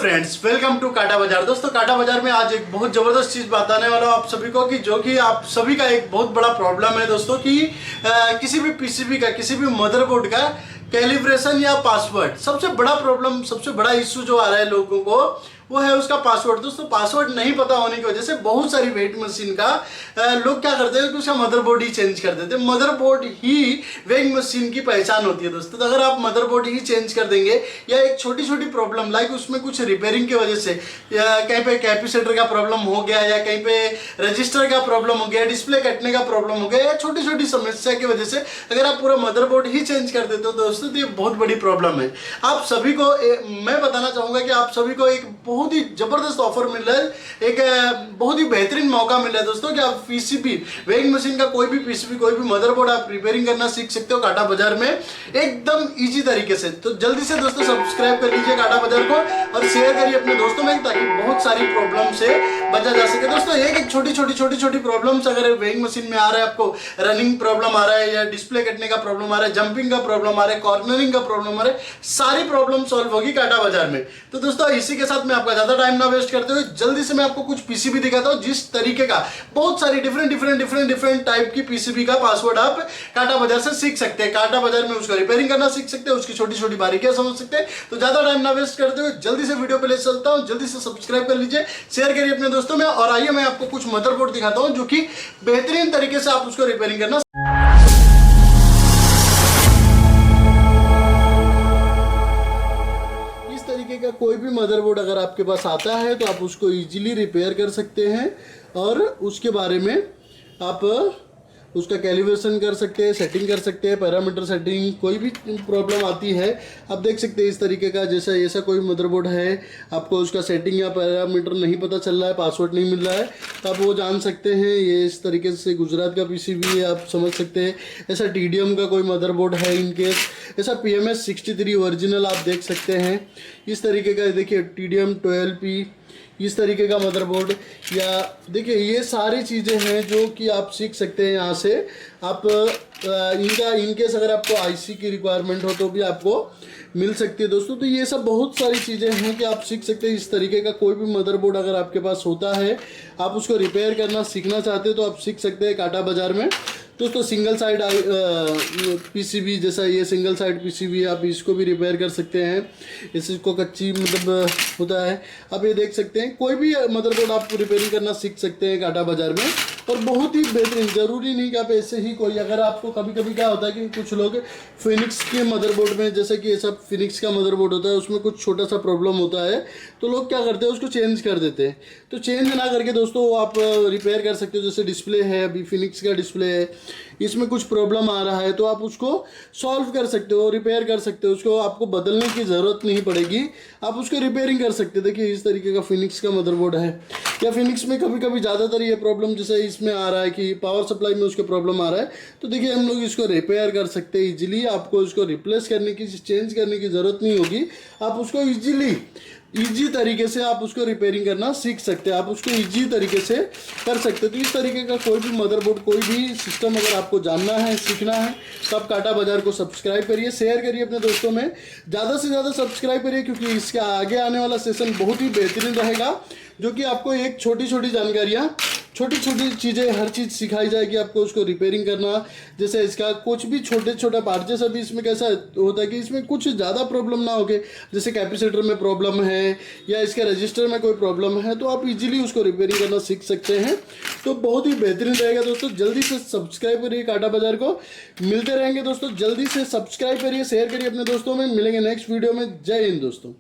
Friends, welcome to काटा बाजार। दोस्तों, काटा बाजार में आज एक बहुत ज़बरदस्त चीज़ बताने वाला हूँ आप सभी को कि जो कि आप सभी का एक बहुत बड़ा प्रॉब्लम है दोस्तों कि किसी भी पीसीबी का, किसी भी मदरबोर्ड का कैलिब्रेशन या पासवर्ड, सबसे बड़ा प्रॉब्लम, सबसे बड़ा इशू जो आ रहा है लोगों को वो है उसका पासवर्ड। दोस्तों, पासवर्ड नहीं पता होने की वजह से बहुत सारी वेट मशीन का लोग क्या करते हैं कि उसका मदरबोर्ड ही चेंज कर देते हैं। मदरबोर्ड ही वेइंग मशीन की पहचान होती है दोस्तों। तो अगर आप मदरबोर्ड ही चेंज कर देंगे या एक छोटी छोटी प्रॉब्लम लाइक उसमें कुछ रिपेयरिंग की वजह से या कहीं पे कैपेसिटर का प्रॉब्लम हो गया या कहीं पे रजिस्टर का प्रॉब्लम हो गया, डिस्प्ले कटने का प्रॉब्लम हो गया या छोटी छोटी समस्या की वजह से अगर आप पूरा मदरबोर्ड ही चेंज कर देते हो दोस्तों तो ये बहुत बड़ी प्रॉब्लम है। आप सभी को मैं बताना चाहूँगा कि आप सभी को एक बहुत ही जबरदस्त ऑफर मिल रहा है, एक बहुत ही बेहतरीन मौका मिल रहा है दोस्तों कि आप पीसीबी वेइंग मशीन का कोई भी पीसीबी, कोई भी मदरबोर्ड आप रिपेयरिंग करना सीख सकते हो काटा बाजार में एकदम इजी तरीके से। तो जल्दी से दोस्तों सब्सक्राइब कर लीजिए काटा बाजार को और शेयर करिए अपने दोस्तों में ताकि बहुत सारी प्रॉब्लम से बचा जा सके। दोस्तों, एक छोटी छोटी प्रॉब्लम्स अगर वेइंग मशीन में आ रहा है, आपको रनिंग प्रॉब्लम आ रहा है या डिस्प्ले कटने का प्रॉब्लम आ रहा है, जंपिंग का प्रॉब्लम आ रहा है, कॉर्नरिंग का प्रॉब्लम आ रहा है, सारी प्रॉब्लम सॉल्व होगी काटा बाजार में। तो दोस्तों, इसी के साथ मैं आपका ज्यादा टाइम ना वेस्ट करते हुए जल्दी से मैं आपको कुछ पीसीबी दिखाता हूं जिस तरीके का बहुत सारी डिफरेंट टाइप की पीसीबी का पासवर्ड आप काटा बाजार से सीख सकते हैं। काटा बाजार में उसका रिपेयरिंग करना सीख सकते हैं, उसकी छोटी छोटी बारीकियां समझ सकते हैं। तो ज्यादा टाइम ना वेस्ट करते हुए जल्दी से वीडियो पे ले चलता हूं। जल्दी से सब्सक्राइब कर लीजिए, शेयर करिए अपने दोस्तों में और आइए मैं आपको कुछ मदरबोर्ड दिखाता हूं जो कि बेहतरीन तरीके से आप उसको रिपेयरिंग करना। का कोई भी मदरबोर्ड अगर आपके पास आता है तो आप उसको इजीली रिपेयर कर सकते हैं और उसके बारे में आप उसका कैलिब्रेशन कर सकते हैं, सेटिंग कर सकते हैं, पैरामीटर सेटिंग, कोई भी प्रॉब्लम आती है आप देख सकते हैं इस तरीके का। जैसा ऐसा कोई मदरबोर्ड है, आपको उसका सेटिंग या पैरामीटर नहीं पता चल रहा है, पासवर्ड नहीं मिल रहा है, तो आप वो जान सकते हैं। ये इस तरीके से गुजरात का पीसीबी है, आप समझ सकते हैं। ऐसा टीडीएम का कोई मदरबोर्ड है इनकेस, ऐसा PMS 63 ओरिजिनल आप देख सकते हैं। इस तरीके का देखिए TDM 12P इस तरीके का मदरबोर्ड, या देखिए ये सारी चीज़ें हैं जो कि आप सीख सकते हैं यहाँ से। आप इनकेस अगर आपको आईसी की रिक्वायरमेंट हो तो भी आपको मिल सकती है दोस्तों। तो ये सब बहुत सारी चीज़ें हैं कि आप सीख सकते हैं। इस तरीके का कोई भी मदरबोर्ड अगर आपके पास होता है, आप उसको रिपेयर करना सीखना चाहते हैं तो आप सीख सकते हैं काटा बाजार में दोस्तों। सिंगल साइड पीसीबी जैसा ये सिंगल साइड पीसीबी आप इसको भी रिपेयर कर सकते हैं। इसको कच्ची मतलब होता है, आप ये देख सकते हैं। कोई भी मदरबोर्ड आप रिपेयरिंग करना सीख सकते हैं काटा बाजार में और बहुत ही बेहतरीन। ज़रूरी नहीं कि आप ऐसे ही कोई, अगर आपको कभी कभी क्या होता है कि कुछ लोग फिनिक्स के मदरबोर्ड में, जैसे कि ये सब फिनिक्स का मदरबोर्ड होता है, उसमें कुछ छोटा सा प्रॉब्लम होता है तो लोग क्या करते हैं उसको चेंज कर देते हैं। तो चेंज ना करके दोस्तों आप रिपेयर कर सकते हो। जैसे डिस्प्ले है, अभी फिनिक्स का डिस्प्ले है, इसमें कुछ प्रॉब्लम आ रहा है तो आप उसको सॉल्व कर सकते हो, रिपेयर कर सकते हो। उसको आपको बदलने की ज़रूरत नहीं पड़ेगी, आप उसको रिपेयरिंग कर सकते हो। देखिए इस तरीके का फिनिक्स का मदरबोर्ड है, या फिनिक्स में कभी कभी ज़्यादातर ये प्रॉब्लम जैसे इसमें आ रहा है कि पावर सप्लाई में उसको प्रॉब्लम आ रहा है, तो देखिए हम लोग इसको रिपेयर कर सकते हैं इजीली। आपको इसको रिप्लेस करने की, चेंज करने की ज़रूरत नहीं होगी। आप उसको इजी तरीके से आप उसको रिपेयरिंग करना सीख सकते हैं, आप उसको इजी तरीके से कर सकते हैं। तो इस तरीके का कोई भी मदरबोर्ड, कोई भी सिस्टम अगर आपको जानना है, सीखना है तो आप काटा बाजार को सब्सक्राइब करिए, शेयर करिए अपने दोस्तों में, ज़्यादा से ज़्यादा सब्सक्राइब करिए क्योंकि इसके आगे आने वाला सेशन बहुत ही बेहतरीन रहेगा जो कि आपको एक छोटी छोटी जानकारियाँ, छोटी छोटी चीज़ें, हर चीज़ सिखाई जाएगी आपको उसको रिपेयरिंग करना। जैसे इसका कुछ भी छोटे पार्ट, जैसा भी इसमें कैसा होता है कि इसमें कुछ ज़्यादा प्रॉब्लम ना हो के, जैसे कैपेसिटर में प्रॉब्लम है या इसके रजिस्टर में कोई प्रॉब्लम है तो आप इजीली उसको रिपेयरिंग करना सीख सकते हैं। तो बहुत ही बेहतरीन रहेगा दोस्तों। जल्दी से सब्सक्राइब करिए काटा बाजार को, मिलते रहेंगे दोस्तों। जल्दी से सब्सक्राइब करिए, शेयर करिए अपने दोस्तों में। मिलेंगे नेक्स्ट वीडियो में। जय हिंद दोस्तों।